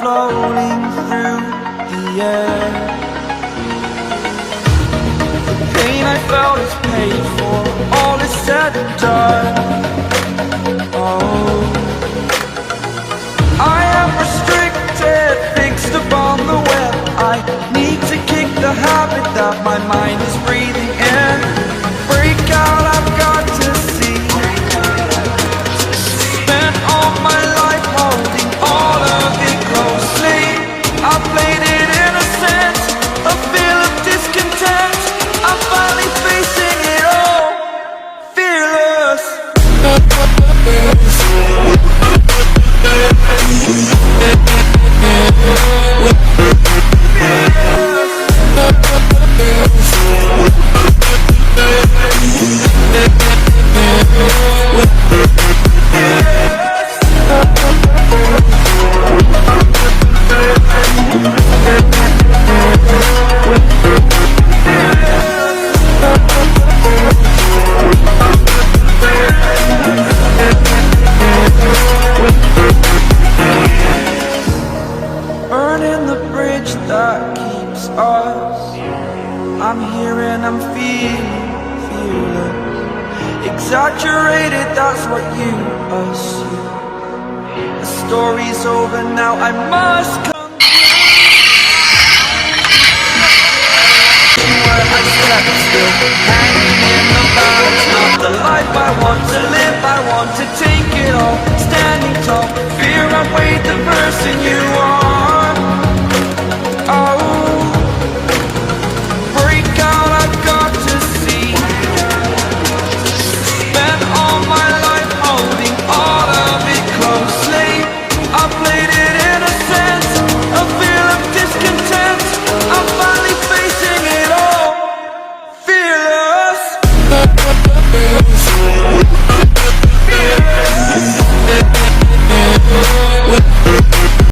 floating through the air. The pain I felt is paid for, all is said and done. Oh, I am restricted, fixed upon the web. I need to kick the habit that my mind is breathing in. Break out, I've got to see. Spent all my life holding all of it closely. I played it innocent, a feel of discontent. I'm finally facing it all, fearless. Burning the bridge that keeps us. I'm here and I'm feeling fearless. Exaggerated, that's what you assume. The story's over now, I must